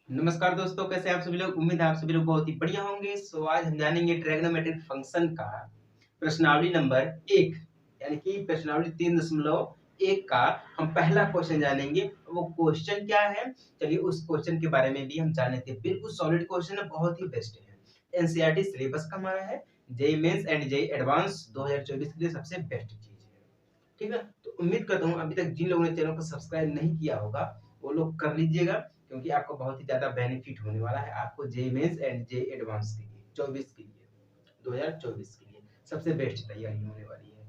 नमस्कार दोस्तों, कैसे हैं आप सभी लोग। उम्मीद है आप सभी लोग बहुत ही बढ़िया होंगे। आज हम जानेंगे ट्रिग्नोमेट्रिक फंक्शन का प्रश्नावली नंबर 1 यानी कि प्रश्नावली 3.1 का हम पहला क्वेश्चन जानेंगे। वो क्वेश्चन क्या है, चलिए उस क्वेश्चन के बारे में भी हम जान लेते हैं। बिल्कुल सॉलिड क्वेश्चन है, बहुत ही बेस्ट है। एनसीईआरटी सिलेबस का हमारा है। JEE mains and JEE advance 2024 के लिए सबसे बेस्ट चीज है। ठीक है, तो उम्मीद करता हूँ अभी तक जिन लोगों ने चैनल को सब्सक्राइब नहीं किया होगा वो लोग कर लीजिएगा, क्योंकि आपको बहुत ही ज्यादा बेनिफिट होने वाला है। आपको JEE mains and JEE advance के लिए 24 के लिए 2024 के लिए सबसे बेस्ट तैयारी होने वाली है।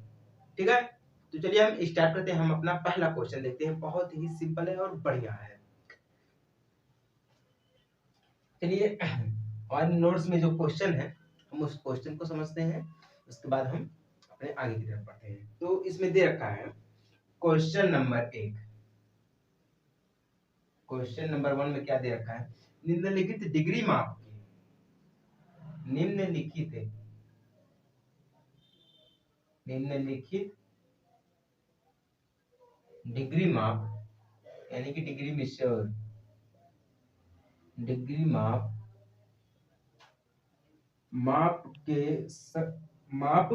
ठीक है, तो चलिए हम स्टार्ट करते हैं। हम अपना पहला क्वेश्चन देखते हैं, बहुत ही सिंपल है और बढ़िया है। चलिए हमारे नोट्स में जो क्वेश्चन है हम उस क्वेश्चन को समझते हैं, उसके बाद हम अपने आगे की तरफ बढ़ते हैं। तो इसमें दे रखा है क्वेश्चन नंबर 1। क्वेश्चन नंबर 1 में क्या दे रखा है, निम्नलिखित डिग्री माप की निम्नलिखित डिग्री माप यानी कि डिग्री मेजर डिग्री माप माप के माप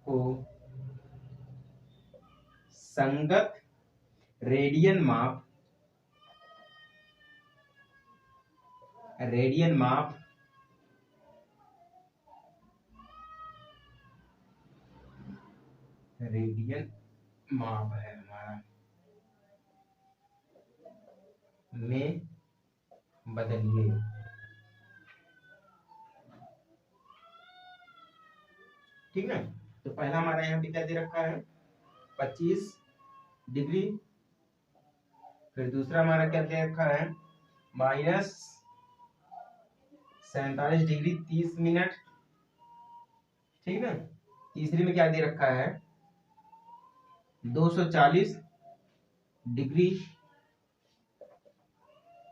को संगत रेडियन माप रेडियन माप है हमारा में बदलिए। ठीक है, तो पहला हमारा यहाँ पे क्या दे रखा है, 25 डिग्री। फिर दूसरा हमारा क्या दे रखा है, -47 डिग्री 30 मिनट। ठीक है, तीसरी में क्या दे रखा है, 240 डिग्री।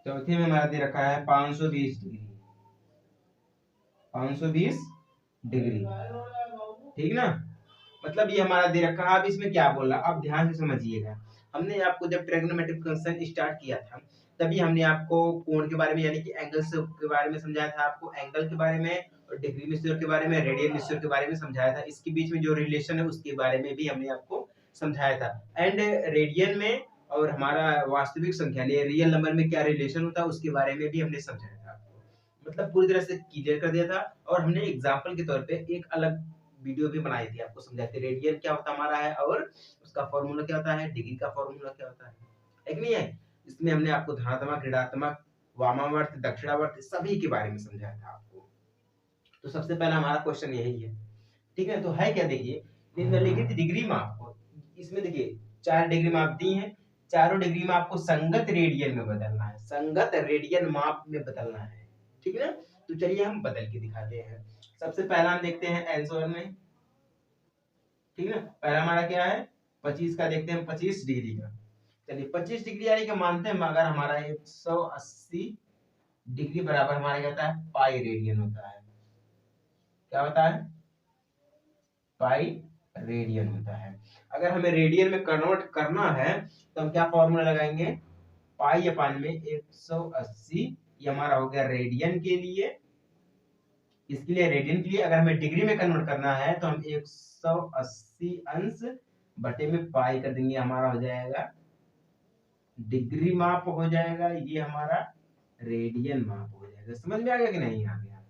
चौथे में हमारा दे रखा है 520 डिग्री। ठीक ना, मतलब ये हमारा दे रखा है। अब इसमें क्या बोला, अब ध्यान से समझिएगा। हमने आपको जब ट्रिग्नोमेट्रिक फंक्शन स्टार्ट किया था तभी हमने आपको कोण के बारे में यानी कि एंगल्स के बारे में समझाया था, आपको एंगल के बारे में और डिग्री मेजर के बारे में, रेडियन मेजर के बारे में समझाया था। इसके बीच में जो रिलेशन है उसके बारे में भी हमने आपको समझाया था। एंड रेडियन में और हमारा वास्तविक संख्या रियल नंबर में क्या रिलेशन होता है उसके बारे में भी हमने समझाया था आपको, मतलब पूरी तरह से क्लियर कर दिया था। और हमने एग्जाम्पल के तौर पे एक अलग वीडियो भी बनाई थी, आपको समझाते रेडियन क्या होता हमारा है और उसका फॉर्मूला क्या होता है, डिग्री का फॉर्मूला क्या होता है कि नहीं है। इसमें हमने आपको धनात्मक, ऋणात्मक, वामावर्त, दक्षिणावर्त सभी के बारे में समझाया था आपको। तो सबसे पहला हमारा क्वेश्चन यही है। ठीक है, तो है क्या, देखिए निम्नलिखित डिग्री माप को, इसमें देखिए 4 डिग्री माप दी है, चारों डिग्री में आपको संगत रेडियन में बदलना है, संगत रेडियन माप में बदलना है। ठीक है ना, तो चलिए हम बदल के दिखाते हैं। सबसे पहला हम देखते हैं आंसर में। ठीक है, पहला हमारा क्या है, 25 का देखते हैं, 25 डिग्री का। चलिए 25 डिग्री यानी कि मानते हैं अगर हमारा 180 डिग्री बराबर हमारा क्या होता है, पाई रेडियन होता है। क्या होता है, पाई रेडियन होता है। अगर हमें रेडियन में कन्वर्ट करना है तो हम क्या फॉर्मूला लगाएंगे, पाई अपान में 180, ये हमारा हो गया रेडियन के लिए। इसके लिए रेडियन के लिए अगर हमें डिग्री में कन्वर्ट करना है तो हम 180 अंश बटे में पाई कर देंगे, हमारा हो जाएगा डिग्री माप हो जाएगा, ये हमारा रेडियन माप हो जाएगा। समझ में आ गया कि नहीं आ गया।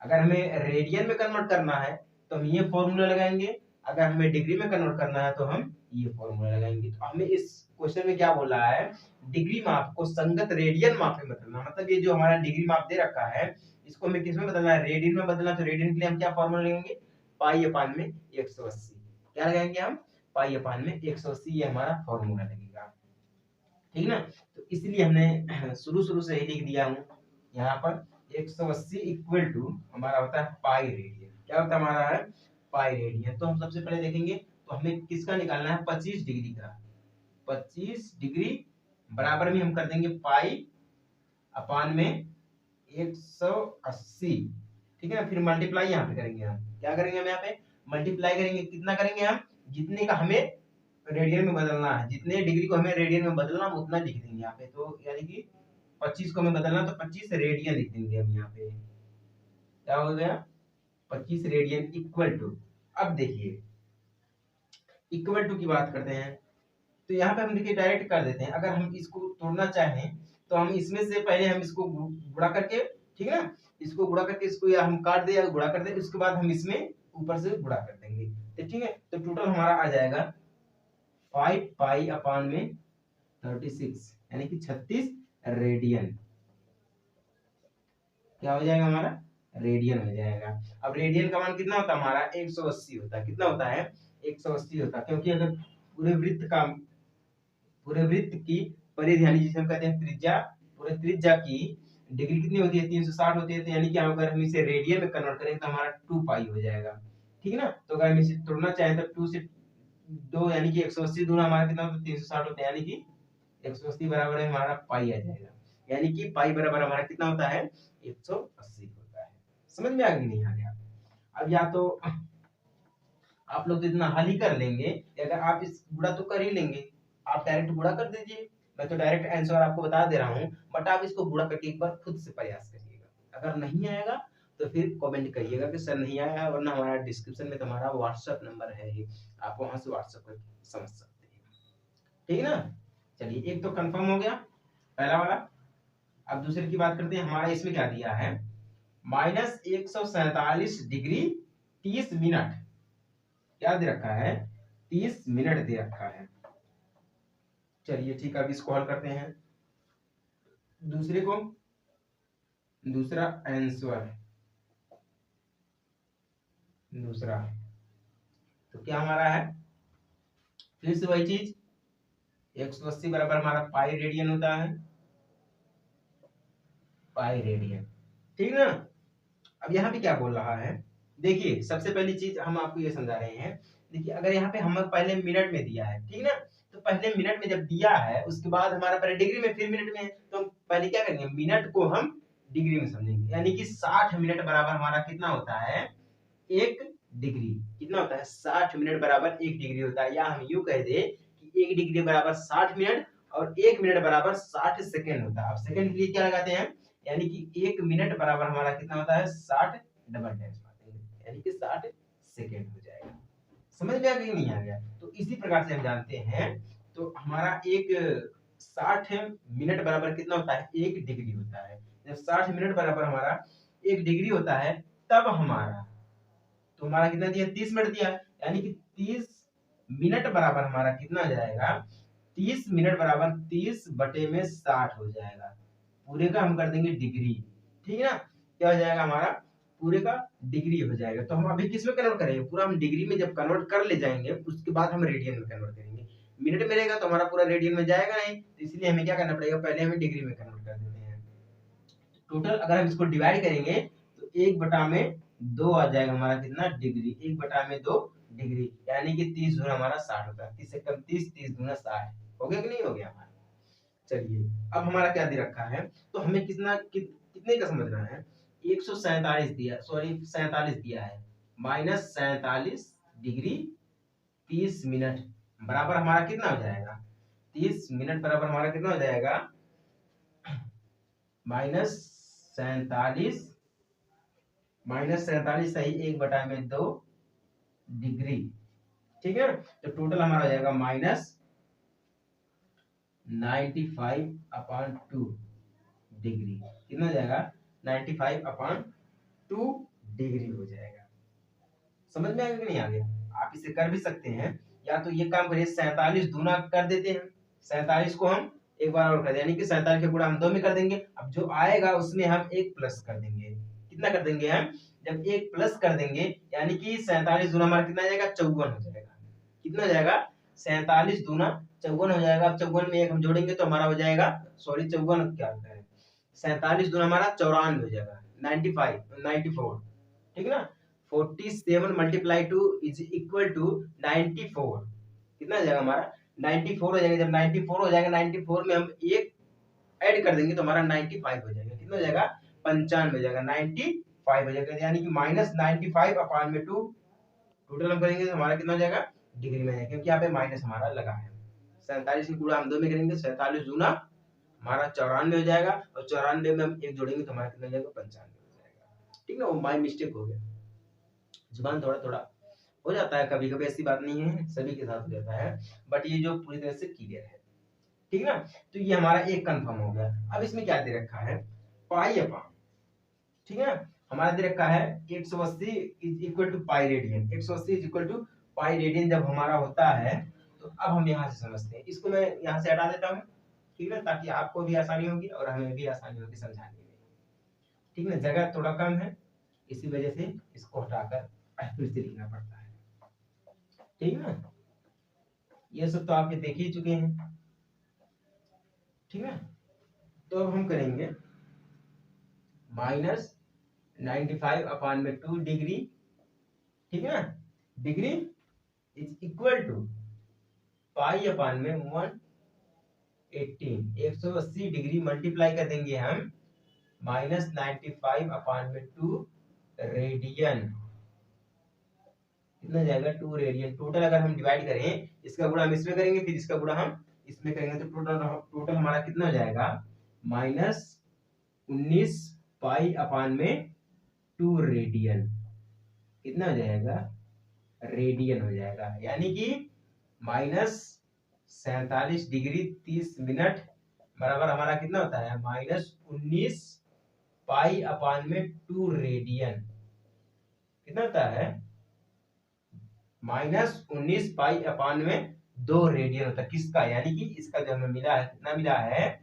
अगर हमें रेडियन में कन्वर्ट करना है तो हम ये फॉर्मूला लगाएंगे, अगर हमें डिग्री में कन्वर्ट करना है तो हम ये फॉर्मूला लगाएंगे। तो हमें इस क्वेश्चन में क्या बोला है, डिग्री माप को संगत रेडियन माप में बदलना। मतलब ये जो हमारा डिग्री माप दे रखा है इसको हमें किस में बदलना है, रेडियन में बदलना। तो रेडियन के लिए हम क्या फॉर्मूला लगाएंगे, पाई अपान में 180। क्या लगाएंगे हम, पाई अपान में 180, ये हमारा फॉर्मूला लगेगा। ठीक ना, तो इसलिए हमने शुरू शुरू से ही लिख दिया हूँ यहाँ पर 180 इक्वल टू हमारा होता है पाई रेडियन। क्या होता है हमारा है, पाई रेडियन। तो हम सबसे पहले देखेंगे, तो हमें किसका निकालना है, 25 डिग्री का। 25 डिग्री बराबर में हम कर देंगे पाई अपान में 180। ठीक है ना, फिर मल्टीप्लाई यहाँ पे करेंगे। हम क्या करेंगे, हम यहाँ पे मल्टीप्लाई करेंगे, कितना करेंगे हम, जितने का हमें रेडियन में बदलना है, जितने डिग्री को हमें रेडियन में बदलना हम उतना लिख देंगे यहाँ पे। तो यानी कि 25 को हमें बदलना तो 25 रेडियन लिख देंगे हम यहाँ पे। क्या हो गया? 25 रेडियन इक्वल टू, अब देखिए इक्वल टू की बात करते हैं तो यहाँ पे हम देखिए डायरेक्ट कर देते हैं। अगर हम इसको तोड़ना चाहें तो हम इसमें से पहले हम इसको गुणा करके, ठीक है ना, इसको गुणा करके इसको या हम काट दे या गुणा कर दे, उसके बाद हम इसमें ऊपर से गुणा कर देंगे। तो ठीक है, तो टोटल हमारा आ जाएगा 5 पाई अपान में 36 यानी कि 36 रेडियन। क्या हो जाएगा हमारा? रेडियन हो जाएगा। अब रेडियन का मान कितना होता है हमारा? 180 होता है। कितना होता है? 180 होता है, क्योंकि अगर पूरे वृत्त की परिधि यानी जिसे हम कहते हैं त्रिज्या, पूरे त्रिज्या की डिग्री कितनी होती है? 360 होती है। तो यानी कि अगर हम इसे रेडियन में कन्वर्ट करें तो हमारा 2 पाई हो जाएगा। ठीक है ना? तो अगर हम इसे तोड़ना चाहें तो 2 से 2 यानी कि 180 दूना हमारा कितना होता है? 360 होता है, यानी कि 180 बराबर है हमारा पाई आ जाएगा। यानी कि पाई बराबर हमारा कितना होता है? 180 होता है। समझ में आ गई नहीं आ गया? अब या तो आप लोग तो इतना हल ही कर लेंगे, अगर आप इस गुणा तो कर ही लेंगे, आप डायरेक्ट गुणा कर दीजिए। मैं तो डायरेक्ट आंसर आपको बता दे रहा हूँ, बट आप इसको गुणा करके एक बार खुद से प्रयास करिएगा। अगर नहीं आएगा तो फिर कमेंट करिएगा कि सर नहीं आया, वरना हमारा डिस्क्रिप्शन में तुम्हारा व्हाट्सएप नंबर है ही, आप वहां से व्हाट्सएप कर समझ सकते हैं। ठीक है ना? चलिए, एक तो कंफर्म हो गया पहला वाला। अब दूसरे की बात करते हैं। हमारा इसमें क्या दिया है? -147 डिग्री 30 मिनट। क्या दे रखा है? 30 मिनट दे रखा है। चलिए ठीक है, अब इसको हल करते हैं। दूसरे को, दूसरा आंसर, दूसरा तो क्या हमारा है? फिर से वही चीज, 180 बराबर हमारा पाई रेडियन होता है, पाई रेडियन। ठीक ना? अब यहाँ पे क्या बोल रहा है? देखिए, सबसे पहली चीज हम आपको ये समझा रहे हैं। देखिए, अगर यहाँ पे हम पहले मिनट में दिया है, ठीक ना, तो पहले मिनट में जब दिया है उसके बाद हमारा पहले डिग्री में फिर मिनट में है, तो हम पहले क्या करेंगे? मिनट को हम डिग्री में समझेंगे। यानी कि 60 मिनट बराबर हमारा कितना होता है? 1 डिग्री। कितना होता है? 60 मिनट बराबर 1 डिग्री होता है। या हम यूं कह दे कि 1 डिग्री बराबर 60 मिनट और 1 मिनट बराबर 60 सेकंड होता है। अब सेकंड के लिए क्या लगाते हैं? यानी कि 1 मिनट बराबर हमारा कितना होता है? 60 डबल डैश मारते हैं, यानी कि 60 सेकंड हो जाएगा। समझ में आ गया कि नहीं आ गया? तो इसी प्रकार से हम जानते हैं। तो हमारा एक 60 मिनट बराबर कितना होता है? 1 डिग्री होता है। जब 60 मिनट बराबर हमारा 1 डिग्री होता है, तब हमारा, तो हमारा कितना दिया? 30 मिनट दिया, यानी कि 30 मिनट बराबर हमारा कितना हो जाएगा? 30 मिनट बराबर 30 बटे में 60 हो जाएगा। पूरे का हम कर देंगे डिग्री। ठीक है ना? क्या हो जाएगा हमारा? पूरे का डिग्री हो जाएगा। तो हम अभी किस में कन्वर्ट करेंगे? पूरा हम डिग्री में जब कन्वर्ट कर ले जाएंगे उसके बाद हम रेडियन में कन्वर्ट करेंगे। मिनट में रहेगा तो हमारा पूरा रेडियन में जाएगा नहीं, तो इसलिए हमें क्या करना पड़ेगा? पहले हमें डिग्री में कन्वर्ट कर देते हैं। टोटल अगर हम इसको डिवाइड करेंगे तो 1/2 आ जाएगा हमारा कितना? डिग्री। 1/2 डिग्री, यानी कि 30 गुना हमारा 60 होता है। 30 से कम 30, 30 गुना 60। हो गया कि नहीं हो गया हमारा? चलिए, अब हमारा क्या दे रखा है? तो हमें कितने का समझना है? 147 दिया, सॉरी 47 दिया है, -47 डिग्री 30 मिनट बराबर हमारा कितना हो जाएगा? 30 मिनट बराबर हमारा कितना हो जाएगा? -47 सही 1/2 डिग्री। ठीक है, तो टोटल हमारा हो जाएगा -95/2 डिग्री। कितना हो जाएगा? 95/2 डिग्री हो जाएगा। समझ में आ गया कि नहीं आ गया? आप इसे कर भी सकते हैं, या तो ये काम करिए, 47 दूना कर देते हैं। 47 को हम एक बार और कर दें, यानी कि 47 का गुणा हम 2 में कर देंगे। अब जो आएगा उसमें हम 1 प्लस कर देंगे। कितना कर देंगे हम? जब 1 प्लस कर देंगे, यानी कि 47 दूना हमारा कितना आ जाएगा? 54 हो जाएगा। कितना हो जाएगा? 47 दूना 54 हो जाएगा। अब 54 में 1 हम जोड़ेंगे तो हमारा हो जाएगा, सॉरी 54 क्या होता है, 47 दूना हमारा 94 हो जाएगा, 94। ठीक है ना? 47 मल्टीप्लाई 2 इज इक्वल टू 94। कितना हो जाएगा हमारा? 94 हो जाएगा। जब 94 हो जाएगा, 94 में हम 1 ऐड कर देंगे तो हमारा 95 हो जाएगा। कितना हो जाएगा? 95 हो जाएगा, 95 हो जाएगा, यानी कि -95/2 टोटल हम करेंगे तो हमारा कितना हो जाएगा? डिग्री में है, क्योंकि यहाँ पे माइनस हमारा लगा है। 47 की गुणा हम 2 में करेंगे, 47 दूना हमारा 94 हो जाएगा, और 94 में हम 1 जोड़ेंगे तो हमारा कितना हो जाएगा, 95 हो जाएगा। ठीक ना, वो माय मिस्टेक हो गया, जुबान थोड़ा थोड़ा हो जाता है, कभी कभी ऐसी बात नहीं है, सभी के साथ हो जाता है, बट ये जो पूरी तरह से क्लियर है। ठीक ना, तो ये हमारा एक कंफर्म हो गया। अब इसमें क्या दे रखा है, पाई अपान, ठीक है, हमारा दे रखा है 180 is equal to pi radian. 180 is equal to pi radian जब हमारा होता है, तो अब हम यहाँ से समझते हैं, इसको मैं यहाँ से हटा देता हूँ, ठीक है, ताकि आपको भी आसानी होगी और हमें भी आसानी होगी समझाने में। ठीक है, जगह थोड़ा कम है, इसी वजह से इसको हटाकर फिर से लिखना पड़ता है। ठीक है ना, ये सब तो आप देख ही चुके हैं। ठीक है, तो अब हम करेंगे माइनस 95 अपान में 2 डिग्री, ठीक है ना, degree is equal to pi अपान में 180, 180 डिग्री मल्टीप्लाई कर देंगे हम माइनस 95 अपान में 2 रेडियन, कितना जाएगा 2 रेडियन। टोटल अगर हम डिवाइड करें, इसका गुणा हम इसमें करेंगे, फिर इसका गुणा हम इसमें करेंगे, तो टोटल हमारा कितना हो जाएगा, माइनस 19 पाई अपान में 2 रेडियन, कितना हो जाएगा, रेडियन हो जाएगा, यानी कि माइनस 47 डिग्री 30 मिनट बराबर हमारा कितना होता है, माइनस 19 पाई अपान में 2 रेडियन, कितना होता है, माइनस 19 पाई अपान में 2 रेडियन होता है। किसका, यानी कि इसका जो हमें मिला है, कितना मिला है,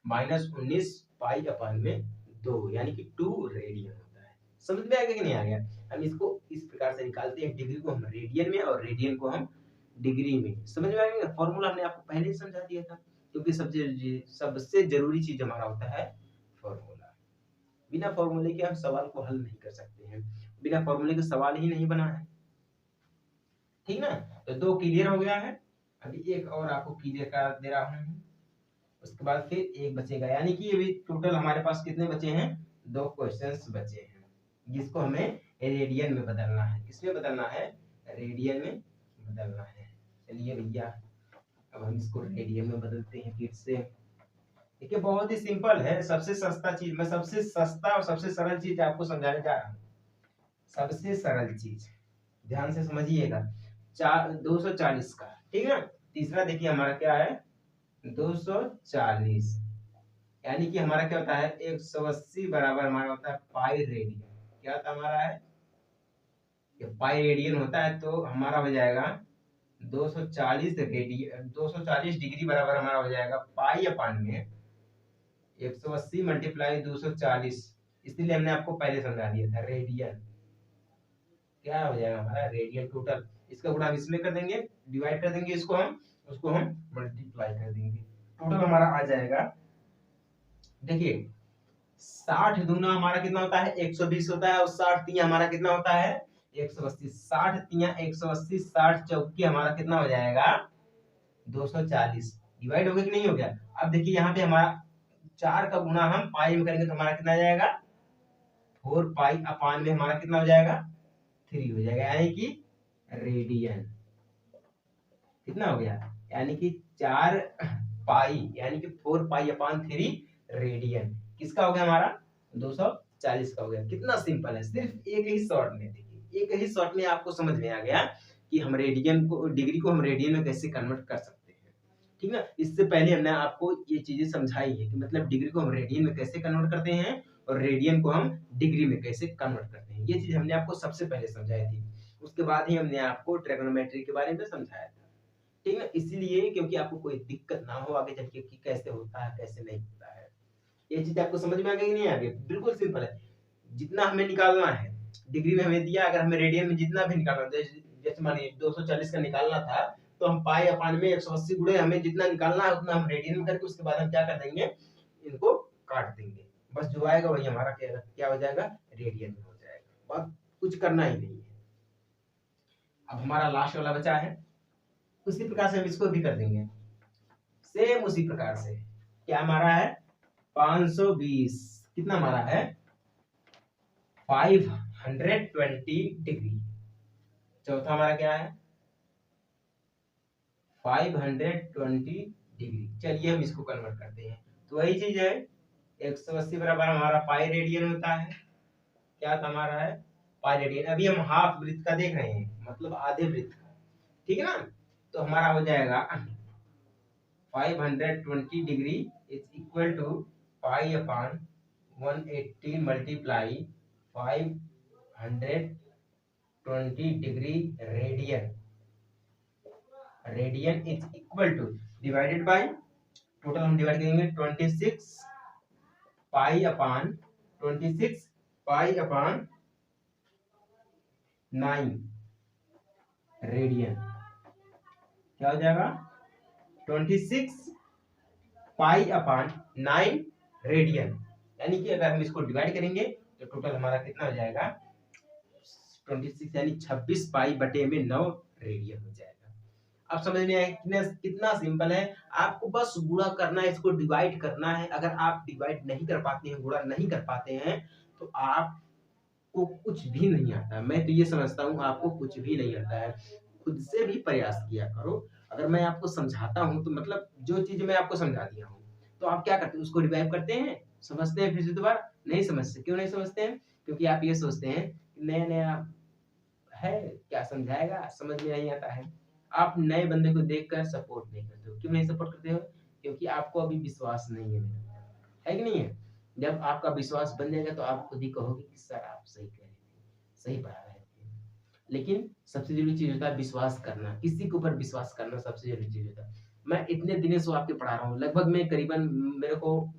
माइनस 19 पाई अपान में 2, यानी कि 2 रेडियन होता है। समझ में आ गया कि नहीं आ गया? हम इसको इस प्रकार से निकालते हैं, डिग्री को हम रेडियन में और रेडियन को हम डिग्री में। समझ में आ गया? फॉर्मूला हमने आपको पहले ही समझा दिया था, क्योंकि सबसे जरूरी चीज हमारा होता है फॉर्मूला। बिना फॉर्मूले के हम सवाल को हल नहीं कर सकते हैं, बिना फॉर्मूले के सवाल ही नहीं बना है। ठीक ना, तो 2 क्लियर हो गया है, अभी एक और आपको क्लियर कर दे रहा हूँ, उसके बाद फिर एक बचेगा, यानी कि अभी टोटल हमारे पास कितने बचे हैं, 2 क्वेश्चंस बचे हैं, जिसको हमें रेडियन में बदलना है। किसमें बदलना है, रेडियन में बदलना है। चलिए भैया, अब हम इसको रेडियन में बदलते हैं फिर से। देखिए बहुत ही सिंपल है, सबसे सस्ता चीज, मैं सबसे सस्ता और सबसे सरल चीज आपको समझाने जा रहा हूँ। सबसे सरल चीज ध्यान से समझिएगा, 240 का, ठीक है। तीसरा देखिए हमारा क्या है, 240, यानी कि हमारा क्या होता है, 180 बराबर हमारा होता है पाई रेडियन। क्या होता है हमारा है, ये पाई रेडियन होता है, तो हमारा हो जाएगा 240 रेडियन, 240 डिग्री बराबर हमारा हो जाएगा पाई अपान में 180 मल्टीप्लाई 240, इसलिए हमने आपको पहले समझा दिया था रेडियन। क्या हो जाएगा हमारा रेडियन टोटल, इसका गुणा हम इसमें कर देंगे, डिवाइड कर देंगे इसको हम, उसको हम मल्टीप्लाई कर देंगे, टोटल हमारा आ जाएगा। देखिए 60 दूना हमारा कितना होता है, 120 होता है, और 60 तिया हमारा कितना होता है, 180। 60 तिया 180, 60 चौकी हमारा कितना हो जाएगा, 240। डिवाइड हो गया कि नहीं हो गया? अब देखिए यहाँ पे हमारा 4 का गुणा हम पाई में करेंगे तो हमारा कितना आ जाएगा, 4 पाई अपान में हमारा कितना हो जाएगा, 3 हो जाएगा, यानी कि रेडियन। कितना हो गया, यानी कि 4 पाई, यानी कि 4 पाई अपान 3 रेडियन, किसका हो गया हमारा, 240 का हो गया। कितना सिंपल है, सिर्फ एक ही शॉर्ट में, देखिए एक ही शॉर्ट में आपको समझ में आ गया कि हम रेडियन को, डिग्री को हम रेडियन में कैसे कन्वर्ट कर सकते हैं। ठीक ना, इससे पहले हमने आपको ये चीजें समझाई है कि मतलब डिग्री को हम रेडियन में कैसे कन्वर्ट करते हैं और रेडियन को हम डिग्री में कैसे कन्वर्ट करते हैं। ये चीज हमने आपको सबसे पहले समझाई थी, उसके बाद ही हमने आपको ट्रिग्नोमेट्री के बारे में समझाया था। ठीक है, इसलिए क्योंकि आपको कोई दिक्कत ना हो आगे चल के कि कैसे होता है कैसे नहीं होता है। ये चीज आपको समझ में आ गई नहीं आ गई? बिल्कुल सिंपल है, जितना हमें निकालना है डिग्री में हमें दिया, अगर हमें रेडियन में जितना भी निकालना, जैसे मानिए 240 का निकालना था, तो हम पाई अपान में 180 गुणे हमें जितना निकालना है उतना हम रेडियन में करके उसके बाद हम क्या कर देंगे, इनको काट देंगे, बस जो आएगा वही हमारा क्या हो जाएगा, रेडियन में हो जाएगा, बस कुछ करना ही नहीं है। अब हमारा लास्ट वाला बचा है, उसी प्रकार से हम इसको भी कर देंगे, सेम उसी प्रकार से। क्या हमारा है, 520, कितना हमारा है, 520 डिग्री। चौथा हमारा क्या है, 520 डिग्री। चलिए हम इसको कन्वर्ट करते हैं। तो वही चीज है, 180 बराबर हमारा पाई रेडियन होता है। क्या था हमारा है? Pi radian. अभी हम हाफ वृत्त का देख रहे हैं, मतलब आधे वृत्त का, ठीक है ना। तो हमारा हो जाएगा 520 degree is equal to pi upon 180 multiply 520 degree radian. Radian is equal to divided by, total हम डिवाइड करेंगे 26 पाई अपान 26 पाई अपान 9 रेडियन। क्या हो जाएगा? 26 पाई अपान 9 रेडियन। यानी कि अगर हम इसको डिवाइड करेंगे तो टोटल हमारा कितना हो जाएगा? 26 यानी 26 पाई बटे में 9 रेडियन हो जाएगा। अब समझ में आया कितना कितना सिंपल है। आपको बस गुणा करना है, इसको डिवाइड करना है। अगर आप डिवाइड नहीं कर पाते हैं, गुणा नहीं कर पाते हैं, तो आपको कुछ भी नहीं आता। मैं तो ये समझता हूँ आपको कुछ भी नहीं आता है। खुद से भी प्रयास किया करो। अगर मैं आपको समझाता हूँ तो मतलब जो चीज मैं आपको समझा दिया हूँ, तो आप क्या करते हैं? उसको रिवाइव करते हैं, समझते हैं, फिर से दोबारा नहीं समझते। क्यों नहीं समझते हैं? क्योंकि आप ये सोचते हैं नया नया है, क्या समझाएगा, समझ में नहीं आता है। आप नए बंदे को देखकर सपोर्ट नहीं करते हो। क्यों नहीं सपोर्ट करते हो? क्योंकि आपको अभी विश्वास नहीं है मेरे ऊपर, है कि नहीं है? जब आपका विश्वास बन जाएगा तो आप खुद ही कहोगे कि सर आप सही कह रहे थे, सही पढ़ा रहे थे। लेकिन सबसे जरूरी चीज होता है विश्वास करना, किसी के ऊपर विश्वास करना सबसे जरूरी चीज होता है। मैं इतने दिनों से आपके पढ़ा रहा हूँ, लगभग मैं करीबन मेरे को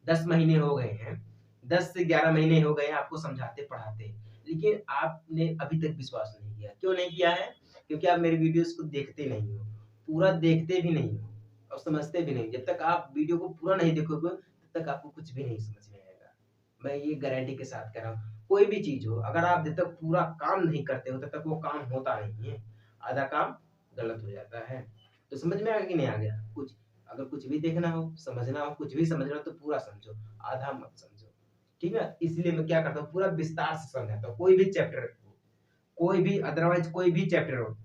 10 महीने हो गए हैं, 10 से 11 महीने हो गए आपको समझाते पढ़ाते, लेकिन आपने अभी तक विश्वास नहीं किया। क्यों नहीं किया है? क्योंकि आप मेरे वीडियोस को देखते नहीं हो, पूरा देखते भी नहीं हो और समझते भी नहीं। जब तक आप वीडियो को पूरा नहीं देखोगे तब तक आपको कुछ भी नहीं समझ में आएगा। मैं ये गारंटी के साथ कह रहा हूँ। कोई भी चीज हो, अगर आप जब तक पूरा काम नहीं करते हो तब तक वो काम होता नहीं है, आधा काम गलत हो जाता है। तो समझ में आ गया कि नहीं आ गया? कुछ अगर कुछ भी देखना हो, समझना हो, कुछ भी समझना हो तो पूरा समझो, आधा मत समझो, ठीक है। इसलिए मैं क्या करता हूँ, पूरा विस्तार से समझाता हूँ। कोई भी चैप्टर हो, कोई भी अदरवाइज कोई भी चैप्टर हो,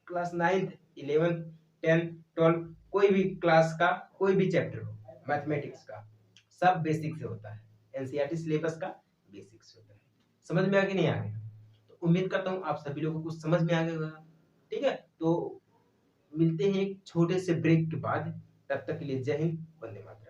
class 9th 11th 10th 12th कोई भी क्लास का कोई भी चैप्टर हो, मैथमेटिक्स का, सब बेसिक से होता है। एनसीईआरटी सिलेबस का बेसिक से होता है। समझ में आ गया नहीं आ गया? तो उम्मीद करता हूँ आप सभी लोगों को कुछ समझ में आ गया होगा, ठीक है। तो मिलते हैं एक छोटे से ब्रेक के बाद, तब तक के लिए जय हिंद, वंदे मातरम।